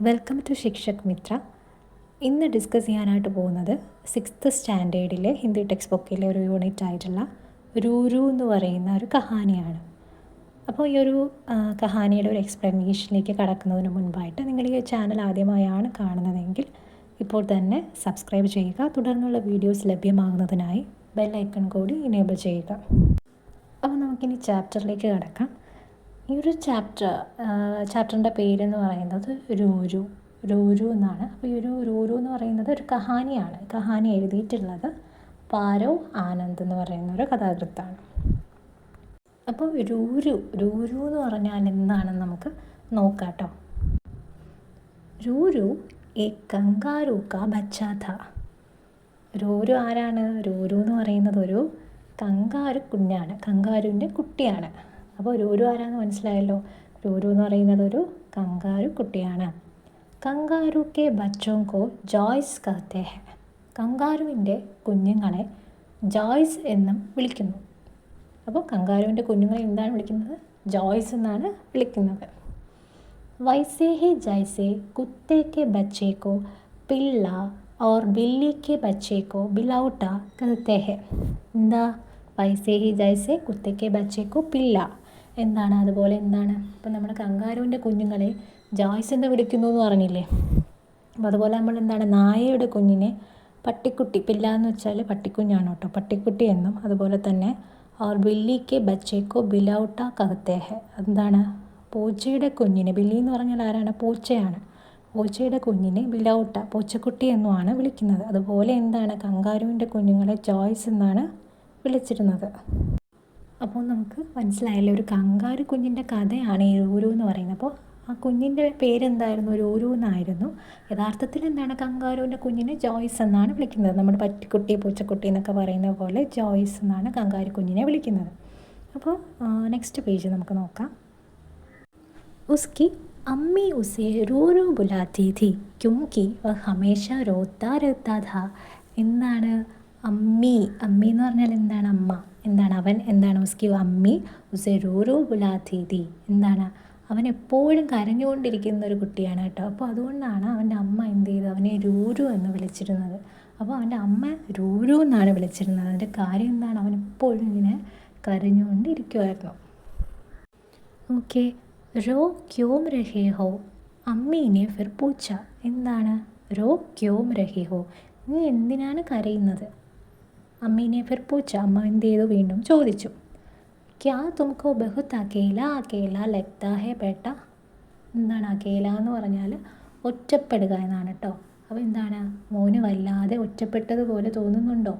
Welcome to Shikshak Mitra. ഇന്ന് discuss ചെയ്യാനായിട്ട് പോകുന്നത് 6th സ്റ്റാൻഡേർഡിലെ ഹിന്ദി ടെക്സ്റ്റ് ബുക്കിലെ ഒരു യൂണിറ്റ് ആയിട്ടുള്ള രൂരു എന്ന് പറയുന്ന ഒരു കഹാനിയാണ്. അപ്പോൾ ഈ ഒരു കഹാനിയുടെ ഒരു എക്സ്പ്ലനേഷനിലേക്ക് കടക്കുന്നതിന് മുൻപായിട്ട് നിങ്ങൾ ഈ ചാനൽ ആദ്യമായാണ് കാണുന്നതെങ്കിൽ ഇപ്പോൾ തന്നെ സബ്സ്ക്രൈബ് ചെയ്യുക. തുടർന്നുള്ള വീഡിയോസ് ലഭ്യമാകുന്നതിനായി ബെൽ ഐക്കൺ കൂടി ഇനേബിൾ ചെയ്യുക. അപ്പോൾ നമുക്കിനി ചാപ്റ്ററിലേക്ക് കടക്കാം. ഈ ഒരു ചാപ്റ്ററിൻ്റെ പേരെന്ന് പറയുന്നത് രൂരു എന്നാണ്. അപ്പോൾ ഈ ഒരു രൂരു എന്ന് പറയുന്നത് ഒരു കഹാനിയാണ്. കഹാനി എഴുതിയിട്ടുള്ളത് പാരോ ആനന്ദ് എന്ന് പറയുന്ന ഒരു കഥാകൃത്താണ്. അപ്പോൾ രൂരു എന്ന് പറഞ്ഞാൽ എന്താണെന്ന് നമുക്ക് നോക്കാം കേട്ടോ. രൂരു ഏക് കങ്കാരു കാ ബച്ചാ ഥാ. രൂരു ആരാണ്? രൂരു എന്ന് പറയുന്നത് ഒരു കങ്കാരു കുഞ്ഞാണ്, കങ്കാരുവിൻ്റെ കുട്ടിയാണ്. അപ്പോൾ രൂരു ആരാന്ന് മനസ്സിലായല്ലോ. രൂരു എന്ന് പറയുന്നത് ഒരു കങ്കാരു കുട്ടിയാണ്. കങ്കാരു കെ ബച്ചോं को ജോയ്സ് कहते हैं. കങ്കാരുവിൻ്റെ കുഞ്ഞുങ്ങളെ ജോയ്സ് എന്നും വിളിക്കുന്നു. അപ്പോൾ കങ്കാരുവിൻ്റെ കുഞ്ഞുങ്ങളെ എന്താണ് വിളിക്കുന്നത്? ജോയ്സ് എന്നാണ് വിളിക്കുന്നത്. വൈസേ ഹി ജൈസേ കുത്തേ കെ ബച്ചേ കോ പിള്ള और बिल्ली के बच्चे को बिलौटा कहते हैं. എന്താ? വൈസേ ഹി ജൈസേ കുത്തേ കെ ബച്ചേ കോ പിള്ള എന്താണ്? അതുപോലെ എന്താണ്? ഇപ്പം നമ്മുടെ കങ്കാരുവിൻ്റെ കുഞ്ഞുങ്ങളെ ജോയ്സ് എന്ന് വിളിക്കുന്നു എന്ന് പറഞ്ഞില്ലേ. അപ്പോൾ അതുപോലെ നമ്മൾ എന്താണ്, നായയുടെ കുഞ്ഞിനെ പട്ടിക്കുട്ടി, പില്ല എന്ന് വെച്ചാൽ പട്ടിക്കുഞ്ഞാണ് കേട്ടോ, പട്ടിക്കുട്ടി എന്നും, അതുപോലെ തന്നെ और बिल्ली के बच्चे को बिलौटा कहते हैं. എന്താണ്? പൂച്ചയുടെ കുഞ്ഞിനെ, ബില്ലി എന്ന് പറഞ്ഞാൽ ആരാണ്? പൂച്ചയാണ്. പൂച്ചയുടെ കുഞ്ഞിനെ ബിലൗട്ട, പൂച്ചക്കുട്ടി എന്നുമാണ് വിളിക്കുന്നത്. അതുപോലെ എന്താണ്, കങ്കാരുവിൻ്റെ കുഞ്ഞുങ്ങളെ ജോയ്സ് എന്നാണ് വിളിച്ചിരുന്നത്. അപ്പോൾ നമുക്ക് മനസ്സിലായല്ലോ, ഒരു കങ്കാരു കുഞ്ഞിൻ്റെ കഥയാണ് ഈ രൂരു എന്ന് പറയുന്നത്. അപ്പോൾ ആ കുഞ്ഞിൻ്റെ പേരെന്തായിരുന്നു? രൂരു എന്നായിരുന്നു. യഥാർത്ഥത്തിൽ എന്താണ്, കങ്കാരുവിൻ്റെ കുഞ്ഞിനെ ജോയ്സ് എന്നാണ് വിളിക്കുന്നത്. നമ്മുടെ പട്ടിക്കുട്ടി, പൂച്ചക്കുട്ടി എന്നൊക്കെ പറയുന്ന പോലെ ജോയ്സ് എന്നാണ് കങ്കാരു കുഞ്ഞിനെ വിളിക്കുന്നത്. അപ്പോൾ നെക്സ്റ്റ് പേജ് നമുക്ക് നോക്കാം. ഉസ്കി अम्मी उसे रो रो बुलाती थी क्योंकि वह हमेशा रोता रहता था. എന്താണ് അമ്മി? അമ്മി എന്ന് പറഞ്ഞാൽ എന്താണ്? അമ്മ. എന്താണ് അവൻ? എന്താണ്? ഉസ്കി അമ്മി ഉസെ റോ റോ ബുലാത്തി ഥി. എന്താണ്? അവൻ എപ്പോഴും കരഞ്ഞുകൊണ്ടിരിക്കുന്ന ഒരു കുട്ടിയാണ് കേട്ടോ. അപ്പോൾ അതുകൊണ്ടാണ് അവൻ്റെ അമ്മ എന്ത് ചെയ്തത്? അവനെ രൂരു എന്ന് വിളിച്ചിരുന്നത്. അപ്പോൾ അവൻ്റെ അമ്മ രൂരു എന്നാണ് വിളിച്ചിരുന്നത്. അതിൻ്റെ കാര്യം എന്താണ്? അവൻ എപ്പോഴും ഇങ്ങനെ കരഞ്ഞുകൊണ്ടിരിക്കുമായിരുന്നു. ഓക്കെ. रो क्यों रहे हो? അമ്മി ने फिर पूछा. എന്താണ്? रो क्यों रहे हो? നീ എന്തിനാണ് കരയുന്നത്? അമ്മീനെ ഫിർ പൂച്ച, അമ്മ എന്ത് ചെയ്തു? വീണ്ടും ചോദിച്ചു. ക്യാ തുമക്കോ ബഹുത് അക്കേല അക്കേല ലഗ്താ ഹേ ബേട്ട. എന്താണ് അക്കേല എന്ന് പറഞ്ഞാൽ ഒറ്റപ്പെടുക എന്നാണ് കേട്ടോ. അപ്പോൾ എന്താണ്, മോന് വല്ലാതെ ഒറ്റപ്പെട്ടതുപോലെ തോന്നുന്നുണ്ടോ?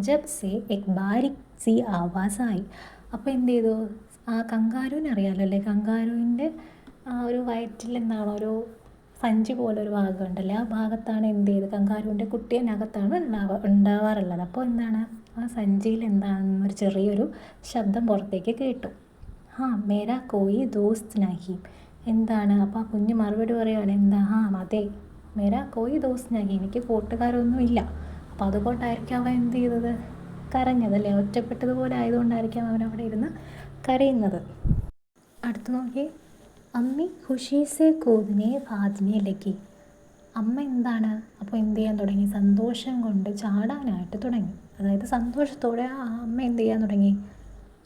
ജബ് സേ എക് ബാരിക് സി ആവാസായി. അപ്പോൾ എന്ത് ചെയ്തു? ആ കങ്കാരുവിനെ അറിയാമല്ലോ അല്ലേ, കങ്കാരുവിൻ്റെ ആ ഒരു വയറ്റിൽ എന്താണ്, ഒരു സഞ്ചി പോലൊരു ഭാഗം ഉണ്ടല്ലേ, ആ ഭാഗത്താണ് എന്ത് ചെയ്ത്, കങ്കാരുവിൻ്റെ കുട്ടിയനകത്താണ് ഉണ്ടാവാറുള്ളത്. അപ്പോൾ എന്താണ്, ആ സഞ്ചിയിൽ എന്താണെന്നൊരു ചെറിയൊരു ശബ്ദം പുറത്തേക്ക് കേട്ടു. മേരാ കോയി ദോസ്ത് നഹി. എന്താണ്? അപ്പോൾ ആ കുഞ്ഞ് മറുപടി പറയുകയാണ്. എന്താ? അതെ, മേരാ കോയി ദോസ്ത് നഹി, എനിക്ക് കൂട്ടുകാരൊന്നുമില്ല. അപ്പോൾ അതുകൊണ്ടായിരിക്കും അവൻ എന്ത് ചെയ്തത്? കരഞ്ഞതല്ലേ, ഒറ്റപ്പെട്ടതുപോലെ ആയതുകൊണ്ടായിരിക്കാം അവൻ അവിടെ ഇരുന്ന് കരയുന്നത്. അടുത്ത് നോക്കി. അമ്മി ഖുഷീസെ കൂദിനെ ഭാദിനെ ലഗി. അമ്മ എന്താണ്, അപ്പോൾ എന്ത് ചെയ്യാൻ തുടങ്ങി? സന്തോഷം കൊണ്ട് ചാടാനായിട്ട് തുടങ്ങി. അതായത് സന്തോഷത്തോടെ ആ അമ്മ എന്ത് ചെയ്യാൻ തുടങ്ങി?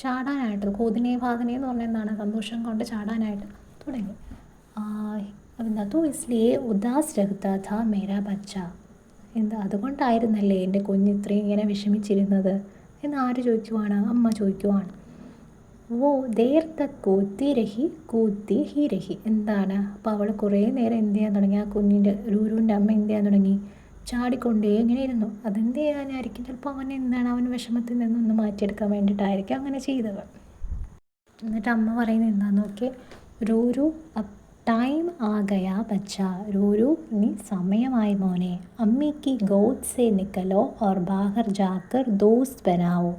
ചാടാനായിട്ട്. കൂദിനെ ഭാദിനെ എന്ന് പറഞ്ഞാൽ എന്താണ്? സന്തോഷം കൊണ്ട് ചാടാനായിട്ട് തുടങ്ങി. എന്താ? തോ ഇസ്ലിയെ ഉദാസ് രഹ്താ ഥാ മേരാ ബച്ച. എന്താ? അതുകൊണ്ടായിരുന്നല്ലേ എൻ്റെ കുഞ്ഞ് ഇത്രയും ഇങ്ങനെ വിഷമിച്ചിരുന്നത് എന്ന് ആര് ചോദിക്കുവാണ്? അമ്മ ചോദിക്കുവാണ്. വോ ദേർ തക് കൂത്തി ഹി രഹി. എന്താണ്? അപ്പോൾ അവൾ കുറേ നേരം എന്ത് ചെയ്യാൻ തുടങ്ങി? ആ കുഞ്ഞിൻ്റെ രൂരുവിൻ്റെ അമ്മ എന്ത് ചെയ്യാൻ തുടങ്ങി? ചാടിക്കൊണ്ടേ ഇങ്ങനെ ഇരുന്നു. അതെന്ത് ചെയ്യാനായിരിക്കും? ചിലപ്പോൾ അവൻ എന്താണ്, അവൻ വിഷമത്തിൽ നിന്നൊന്ന് മാറ്റിയെടുക്കാൻ വേണ്ടിയിട്ടായിരിക്കും അങ്ങനെ ചെയ്തത്. എന്നിട്ട് അമ്മ പറയുന്നത് എന്താണെന്ന് നോക്കി. രൂരു അപ് ടൈം ആ ഗയാ ബച്ച. രൂരു ഇനി സമയമായി മോനെ. അമ്മിക്ക് ഗോദ് സെ നിക്കലോ ഓർ ബാഹർ ജാക്കർ ദോസ്ത് ബനാവോ.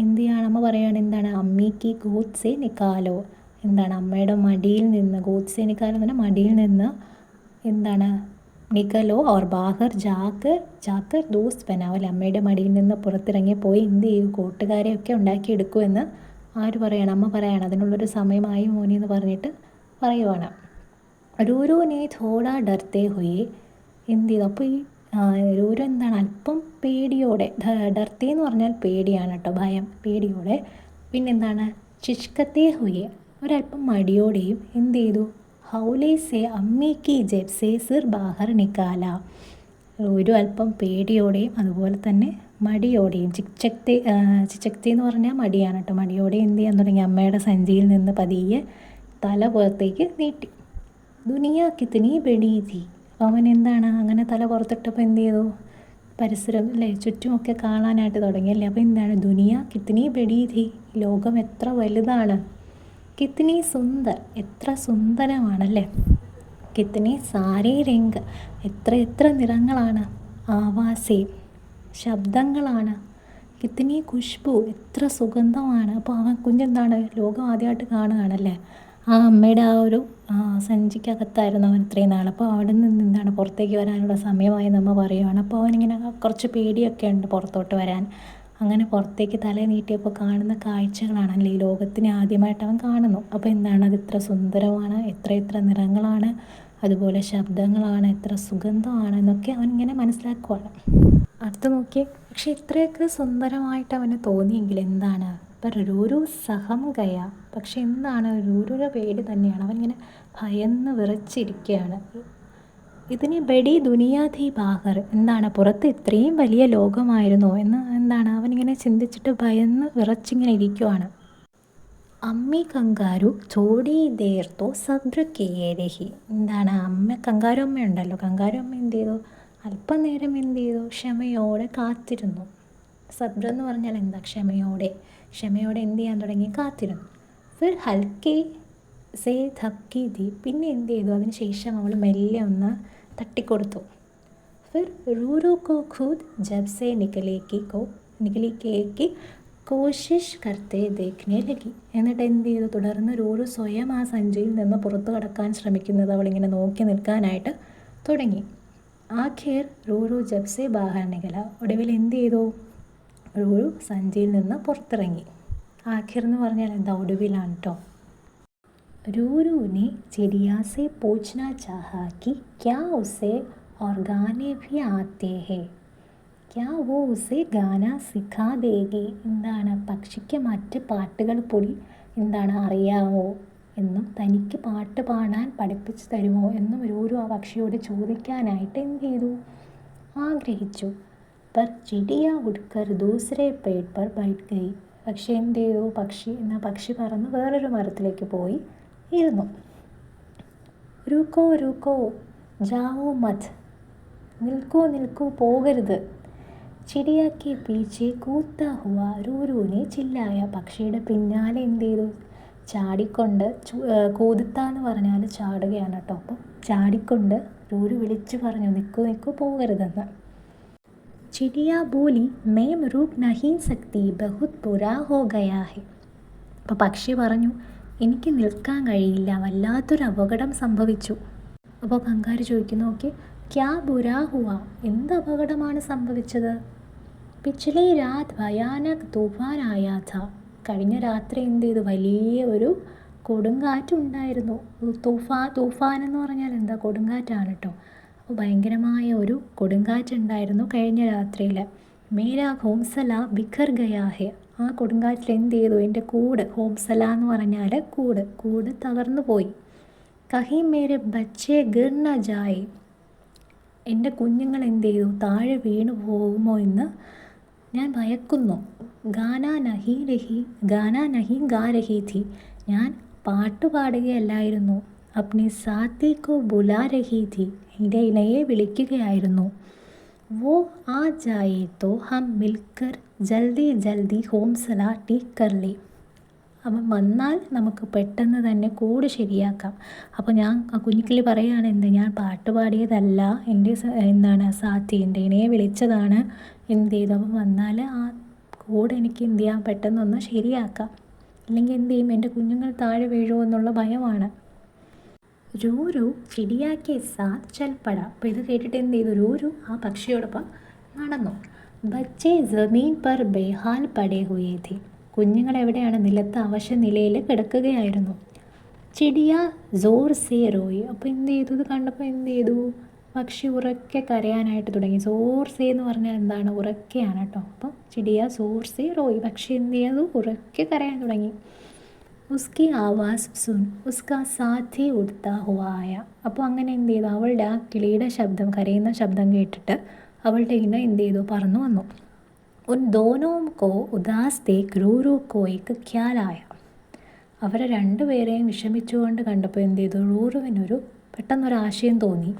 എന്ത് ചെയ്യണം? അമ്മ പറയുകയാണ് എന്താണ്? അമ്മിക്ക് ഗോദ് സെ നിക്കാലോ. എന്താണ്? അമ്മയുടെ മടിയിൽ നിന്ന്, ഗോദ് സെ നിക്കാലോ എന്ന് പറഞ്ഞാൽ മടിയിൽ നിന്ന് എന്താണ്? നിക്കലോ ഓർ ബാഹർ ജാക്കർ ദോസ്ത് ബനാവോ. അല്ലെ, അമ്മയുടെ മടിയിൽ നിന്ന് പുറത്തിറങ്ങി പോയി എന്ത് ചെയ്യും? കൂട്ടുകാരെയൊക്കെ ഉണ്ടാക്കിയെടുക്കുമെന്ന് ആര് പറയണം? അമ്മ പറയണം. അതിനുള്ളൊരു സമയമായി മോനെ എന്ന് പറഞ്ഞിട്ട് പറയുവാണ്. രൂരുവിനെ തോടാ ഡർത്തേ ഹുയെ എന്ത് ചെയ്തു. അപ്പോൾ ഈ രൂരു എന്താണ് അല്പം പേടിയോടെ, ഡർത്തേ എന്ന് പറഞ്ഞാൽ പേടിയാണ് കേട്ടോ, ഭയം, പേടിയോടെ. പിന്നെന്താണ് ചിഷ്കത്തേ ഹുയെ ഒരല്പം മടിയോടെയും എന്ത് ചെയ്തു. ഹൗലേ സെ അമ്മി കി ജബ് സെ സിർ ബാഹർ നിക്കാല ഒരു അല്പം പേടിയോടെയും അതുപോലെ തന്നെ മടിയോടെയും. ചിച്ചക്തി എന്ന് പറഞ്ഞാൽ മടിയാണ് കേട്ടോ. മടിയോടെ എന്ത് ചെയ്യാൻ തുടങ്ങി, അമ്മയുടെ സഞ്ചിയിൽ നിന്ന് പതിയെ തല പുറത്തേക്ക് നീട്ടി. ദുനിയ കിത്തനി ബഡി ഥി. അവൻ എന്താണ് അങ്ങനെ തല പുറത്തിട്ടപ്പോൾ എന്ത് ചെയ്തു, പരിസരം അല്ലേ ചുറ്റുമൊക്കെ കാണാനായിട്ട് തുടങ്ങിയല്ലേ. അപ്പോൾ എന്താണ് ദുനിയ കിത്തനി ബഡി ഥി, ലോകം എത്ര വലുതാണ്. കിത്തനി സുന്ദർ, എത്ര സുന്ദരമാണല്ലേ. കിത്തനി സാരേ രംഗ്, എത്ര എത്ര നിറങ്ങളാണ്. ആവാസേ, ശബ്ദങ്ങളാണ്. കിത്തനി ഖുഷ്ബു, എത്ര സുഗന്ധമാണ്. അപ്പോൾ അവൻ കുഞ്ഞെന്താണ് ലോകം ആദ്യമായിട്ട് കാണുകയാണല്ലേ. ആ അമ്മയുടെ ആ ഒരു സഞ്ചിക്കകത്തായിരുന്നു അവൻ ഇത്രയും നാൾ. അപ്പോൾ അവിടെ നിന്ന് എന്താണ് പുറത്തേക്ക് വരാനുള്ള സമയമായി നമ്മൾ പറയുകയാണ്. അപ്പോൾ അവനിങ്ങനെ കുറച്ച് പേടിയൊക്കെ ഉണ്ട് പുറത്തോട്ട് വരാൻ. അങ്ങനെ പുറത്തേക്ക് തല നീട്ടിയപ്പോൾ കാണുന്ന കാഴ്ചകളാണല്ലേ ഈ ലോകത്തിനെ ആദ്യമായിട്ട് അവൻ കാണുന്നു. അപ്പോൾ എന്താണ് അത് ഇത്ര സുന്ദരമാണ്, എത്ര എത്ര നിറങ്ങളാണ്, അതുപോലെ ശബ്ദങ്ങളാണ്, എത്ര സുഗന്ധമാണ് എന്നൊക്കെ അവൻ ഇങ്ങനെ മനസ്സിലാക്കുവാണ്. അടുത്ത് നോക്കിയേ, പക്ഷെ ഇത്രയൊക്കെ സുന്ദരമായിട്ട് അവന് തോന്നിയെങ്കിൽ എന്താണ്, ഇപ്പം രൂരു സഹം ഗയ. പക്ഷെ എന്താണ് രൂരുവിൻ്റെ പേടി തന്നെയാണ്. അവനിങ്ങനെ ഭയന്ന് വിറച്ചിരിക്കുകയാണ്. ഇതിന് ബഡി ദുനിയാധി ബാഹർ, എന്താണ് പുറത്ത് ഇത്രയും വലിയ ലോകമായിരുന്നോ എന്ന് എന്താണ് അവനിങ്ങനെ ചിന്തിച്ചിട്ട് ഭയന്ന് വിറച്ചിങ്ങനെ ഇരിക്കുവാണ്. അമ്മി കങ്കാരു ചോടി ദേർത്തോ സബ്ര കേരഹി. എന്താണ് കങ്കാരു അമ്മ ഉണ്ടല്ലോ, കങ്കാരു അമ്മ എന്ത് ചെയ്തു, അല്പനേരം എന്ത് ചെയ്തു, ക്ഷമയോടെ കാത്തിരുന്നു. സബ്ര എന്ന് പറഞ്ഞാൽ എന്താ, ക്ഷമയോടെ എന്ത് ചെയ്യാൻ തുടങ്ങി, കാത്തിരുന്നു. ഫിർ ഹൽക്കെ സേ ധപ്കി ദി, പിന്നെ എന്ത് ചെയ്തു, അതിന് ശേഷം അവൾ മെല്ലെ ഒന്ന് തട്ടിക്കൊടുത്തു. ഫിർ റൂരു കോ ഖുദ് ജബ് സേ നിക്കലിക്കേക്ക് കോശിഷ് കർത്തേ ദേഖ്നെ ലഗി. എന്നിട്ട് എന്ത് ചെയ്തു, തുടർന്ന് രൂരു സ്വയം ആ സഞ്ചിയിൽ നിന്ന് പുറത്തു കടക്കാൻ ശ്രമിക്കുന്നത് അവളിങ്ങനെ നോക്കി നിൽക്കാനായിട്ട് തുടങ്ങി. ആഖിർ റൂരു ജബ് സേ ബാഹർ നികല, ഒടുവിൽ എന്ത് ചെയ്തു, രൂരു സഞ്ചിയിൽ നിന്ന് പുറത്തിറങ്ങി. ആഖിർ എന്ന് പറഞ്ഞാൽ എന്താ, ഒടുവിലാണ് കേട്ടോ. രൂരുവിനെ ചിടിയാസെ പൂछना चाहा कि क्या उसे और गाने भी आते हैं, क्या वो उसे गाना सिखा देगी. എന്താണ് പക്ഷിക്ക് മറ്റ് പാട്ടുകൾ കൂടി എന്താണ് അറിയാമോ എന്നും തനിക്ക് പാട്ട് പാടാൻ പഠിപ്പിച്ചു തരുമോ എന്നും രൂരു ആ പക്ഷിയോട് ചോദിക്കാനായിട്ട് എന്ത് ചെയ്തു, ആഗ്രഹിച്ചു. पर चिड़िया उड़कर दूसरे पेड़ पर बैठ गई. പക്ഷെ എന്ത് ചെയ്തു, പക്ഷി പറന്ന് വേറൊരു മരത്തിലേക്ക് പോയി ഇരുന്നു. രുക്കോ രുക്കോ ജാവോ മത്, നിൽക്കൂ പോകരുത്. ചിടിയാക്കി പീച്ചെ കൂത്താ ഹുവ രൂരുവിനെ ചില്ലായ. പക്ഷിയുടെ പിന്നാലെ എന്ത് ചെയ്തു, ചാടിക്കൊണ്ട്, കൂതുത്ത എന്ന് പറഞ്ഞാൽ ചാടുകയാണ് കേട്ടോ. അപ്പോൾ ചാടിക്കൊണ്ട് രൂരു വിളിച്ചു പറഞ്ഞു, നിൽക്കൂ പോകരുതെന്ന്. चिड़िया बोली मैं रुक नहीं सकती बहुत बुरा हो गया है. അപ്പോൾ പക്ഷി പറഞ്ഞു, എനിക്ക് നിൽക്കാൻ കഴിയില്ല, വല്ലാത്തൊരു അപകടം സംഭവിച്ചു. അപ്പോൾ കങ്കാരു ചോദിക്കുന്നു, ഓക്കെ ക്യാ ബുരാ ഹുവ, എന്ത് അപകടമാണ് സംഭവിച്ചത്. പിछली रात ഭയാനക് തൂഫാൻ ആയാ ഥാ, കഴിഞ്ഞ രാത്രി എന്ത് ചെയ്തു, വലിയ ഒരു കൊടുങ്കാറ്റുണ്ടായിരുന്നു. തൂഫാൻ എന്ന് പറഞ്ഞാൽ എന്താ, കൊടുങ്കാറ്റാണ് കേട്ടോ. അപ്പോൾ ഭയങ്കരമായ ഒരു കൊടുങ്കാറ്റുണ്ടായിരുന്നു കഴിഞ്ഞ രാത്രിയിൽ. മേരാ ഹോംസല ബിഖർ ഗയാ ഹെ, ആ കൊടുങ്കാറ്റിൽ എന്ത് ചെയ്തു, എൻ്റെ കൂട്, ഹോംസല എന്ന് പറഞ്ഞാൽ കൂട് തകർന്നു പോയി. കഹി മേരെ ബച്ചേ ഗിർ ന ജായേ, എൻ്റെ കുഞ്ഞുങ്ങൾ എന്ത് ചെയ്തു, താഴെ വീണു പോകുമോ എന്ന് ഞാൻ ഭയക്കുന്നു. ഗാനാ നഹി ഗാ രഹി ഥി, ഞാൻ പാട്ട് പാടുകയല്ലായിരുന്നു. അപ്നെ സാത്തി കോ ബുലാ രഹി ഥി, എൻ്റെ ഇണയെ വിളിക്കുകയായിരുന്നു. വോ ആ ജായേ തോ ഹം മിൽക്കർ ജൽദി ഹോംസല ടീക്ക് കർ ലേ, അവൻ വന്നാൽ നമുക്ക് പെട്ടെന്ന് തന്നെ കൂട് ശരിയാക്കാം. അപ്പോൾ ഞാൻ കുഞ്ഞിക്കിളി പറയുകയാണ്, ഞാൻ പാട്ട് പാടിയതല്ല, എൻ്റെ സാത്തി, എൻ്റെ ഇണയെ വിളിച്ചതാണ്. എന്ത് ചെയ്തു, അവൻ വന്നാൽ ആ കൂട് എനിക്ക് എന്ത് ചെയ്യാം, പെട്ടെന്നൊന്ന് ശരിയാക്കാം, ഇല്ലെങ്കിൽ എന്ത് ചെയ്യും, എൻ്റെ കുഞ്ഞുങ്ങൾ താഴെ വീഴുമോ എന്നുള്ള ഭയമാണ്. രൂരു ചിടിയാക്കി സാത്ത് ചൽപ്പട. അപ്പോൾ ഇത് കേട്ടിട്ട് എന്ത് ചെയ്തു, രൂരു ആ പക്ഷിയോടൊപ്പം നടന്നു. ബച്ചേ ജമീൻ പർ ബേഹാൽ പടേ ഹുയേ ഥി, കുഞ്ഞുങ്ങൾ എവിടെയാണ്, നിലത്ത് അവശ നിലയിൽ കിടക്കുകയായിരുന്നു. ചിടിയ ജോർ സേ റോയി. അപ്പോൾ എന്ത് ചെയ്തു, ഇത് കണ്ടപ്പോൾ എന്ത് ചെയ്തു, പക്ഷി ഉറക്കെ കരയാനായിട്ട് തുടങ്ങി. സോർ സേ എന്ന് പറഞ്ഞാൽ എന്താണ്, ഉറക്കെയാണ് കേട്ടോ. അപ്പം ചിടിയ സോർ സേ റോയി, പക്ഷി എന്ത് ചെയ്തു, ഉറക്കെ കരയാൻ തുടങ്ങി. ഉസ്കി ആവാസ് സുൻ ഉസ്കാ സാഥി ഉഡ്താ ഹുവാ ആയ. അപ്പോൾ അങ്ങനെ എന്ത് ചെയ്തു, അവളുടെ ആ കിളിയുടെ ശബ്ദം, കരയുന്ന ശബ്ദം കേട്ടിട്ട് അവളുടെ ഇങ്ങനെ എന്ത് ചെയ്തു, പറന്നു വന്നു. ഉൻ ദോനോം കോ ഉദാസ് ദേഖ് റൂറു കോ ഏക് ഖ്യാൽ ആയ. അവരെ രണ്ടുപേരെയും വിഷമിച്ചുകൊണ്ട് കണ്ടപ്പോൾ എന്ത് ചെയ്തു, റൂറുവിനൊരു പെട്ടെന്നൊരാശയം തോന്നി.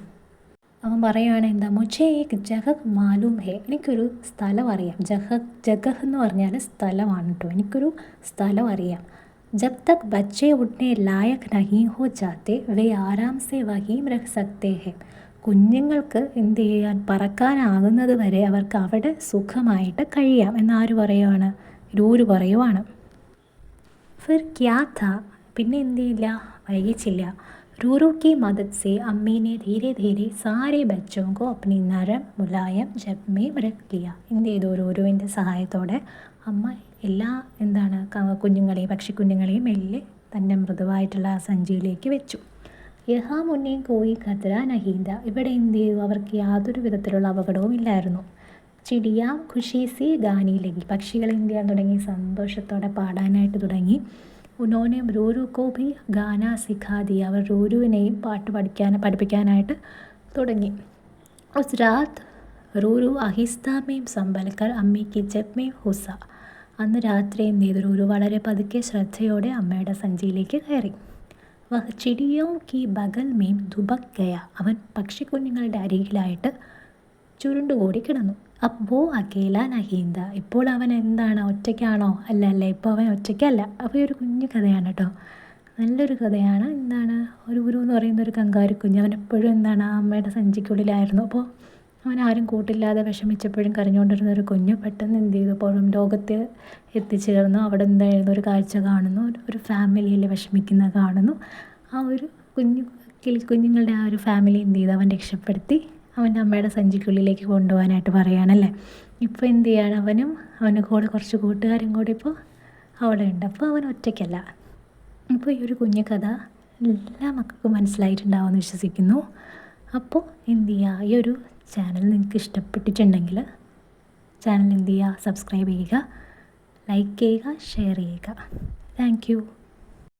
അവൻ പറയുകയാണ്, എന്താ, മുझे एक जगह मालूम है, എനിക്കൊരു സ്ഥലം അറിയാം. ജഗഹ് എന്ന് പറഞ്ഞാൽ സ്ഥലമാണ് കേട്ടോ. എനിക്കൊരു സ്ഥലം അറിയാം. ജബ് തക് ബच्चे उठने लायक नहीं हो जाते वे आराम से वहीं रह सकते हैं. കുഞ്ഞുങ്ങൾക്ക് എന്ത് ചെയ്യാൻ, പറക്കാനാകുന്നത് വരെ അവർക്ക് അവിടെ സുഖമായിട്ട് കഴിയാം എന്നാര് പറയുവാണ്, രൂരു പറയുവാണ്. ഫിർ ക്യാ ഥാ, പിന്നെ എന്ത് ചെയ്യില്ല, വൈകിച്ചില്ല. रूरू की मदद से अम्मी ने धीरे धीरे सारे बच्चों को अपनी नरम मुलायम जब में रख लिया. എന്ത് ചെയ്തു, റൂരുവിൻ്റെ സഹായത്തോടെ അമ്മ എല്ലാ എന്താണ് കുഞ്ഞുങ്ങളെയും, പക്ഷിക്കുഞ്ഞുങ്ങളെയും മെല്ലെ തൻ്റെ മൃദുവായിട്ടുള്ള ആ സഞ്ചിയിലേക്ക് വെച്ചു. യഹാ മുന്നേ കോയി ഖതറ നഹീന്ത, ഇവിടെ എന്ത് ചെയ്തു, അവർക്ക് യാതൊരു വിധത്തിലുള്ള അപകടവും ഇല്ലായിരുന്നു. ചിടിയാം ഖുഷി സി ഗാനി ലഗി, പക്ഷികൾ എന്ത് ചെയ്യാൻ തുടങ്ങി, സന്തോഷത്തോടെ പാടാനായിട്ട് തുടങ്ങി. ഉനോനെ റൂരു കോ ഭി ഗാന സിഖാ ദിയ, അവർ റൂരുവിനെയും പാട്ട് പഠിപ്പിക്കാനായിട്ട് തുടങ്ങി. ഉസ് രാത് റൂരു അഹിസ്ത മേം സംഭൽക്കർ അമ്മി കി ജബ് മേം ഹുസ. അന്ന് രാത്രി എന്ത് ചെയ്തു, റൂരു വളരെ പതുക്കെ ശ്രദ്ധയോടെ അമ്മയുടെ സഞ്ചിയിലേക്ക് കയറി. വഹ് ചിടിയോ കി ബഗൽ മേം ദുബക് ഗയ, അവൻ പക്ഷിക്കുഞ്ഞുങ്ങളുടെ അരികിലായിട്ട് ചുരുണ്ടുകൂടി കിടന്നു. അപ്പോ അക്കേല നഹീന്ത, ഇപ്പോൾ അവൻ എന്താണ്, ഒറ്റയ്ക്കാണോ, അല്ല, ഇപ്പോൾ അവൻ ഒറ്റയ്ക്കല്ല. അപ്പോൾ ഈ ഒരു കുഞ്ഞു കഥയാണ് കേട്ടോ, നല്ലൊരു കഥയാണ്. എന്താണ്, ഒരു ഗുരു എന്ന് പറയുന്ന ഒരു കങ്കാരു കുഞ്ഞ്, അവൻ എപ്പോഴും എന്താണ്, ആ അമ്മയുടെ സഞ്ചിക്കുള്ളിലായിരുന്നു. അപ്പോൾ അവൻ ആരും കൂട്ടില്ലാതെ വിഷമിച്ചപ്പോഴും കരഞ്ഞുകൊണ്ടിരുന്ന ഒരു കുഞ്ഞ് പെട്ടെന്ന് എന്ത് ചെയ്തു, പുറം ലോകത്ത് എത്തിച്ചേർന്നു. അവിടെ എന്തായിരുന്നു, ഒരു കാഴ്ച കാണുന്നു, ഒരു ഫാമിലിയിൽ വിഷമിക്കുന്ന കാണുന്നു. ആ ഒരു കുഞ്ഞുങ്ങളുടെ ആ ഒരു ഫാമിലി എന്ത് ചെയ്തു, അവൻ രക്ഷപ്പെടുത്തി അവൻ്റെ അമ്മയുടെ സഞ്ചിക്കുള്ളിലേക്ക് കൊണ്ടുപോകാനായിട്ട് പറയുകയാണല്ലേ. ഇപ്പോൾ എന്ത് ചെയ്യാണ്, അവൻ്റെ കൂടെ കുറച്ച് കൂട്ടുകാരും കൂടി ഇപ്പോൾ അവിടെ ഉണ്ട്. അപ്പോൾ അവൻ ഒറ്റയ്ക്കല്ല. അപ്പോൾ ഈ ഒരു കുഞ്ഞു കഥ എല്ലാ മക്കൾക്കും മനസ്സിലായിട്ടുണ്ടാവുമെന്ന് വിശ്വസിക്കുന്നു. അപ്പോൾ എന്ത് ചെയ്യുക, ഈ ഒരു ചാനൽ നിങ്ങൾക്ക് ഇഷ്ടപ്പെട്ടിട്ടുണ്ടെങ്കിൽ ചാനൽ എന്ത് ചെയ്യുക, സബ്സ്ക്രൈബ് ചെയ്യുക, ലൈക്ക് ചെയ്യുക, ഷെയർ ചെയ്യുക. Thank you.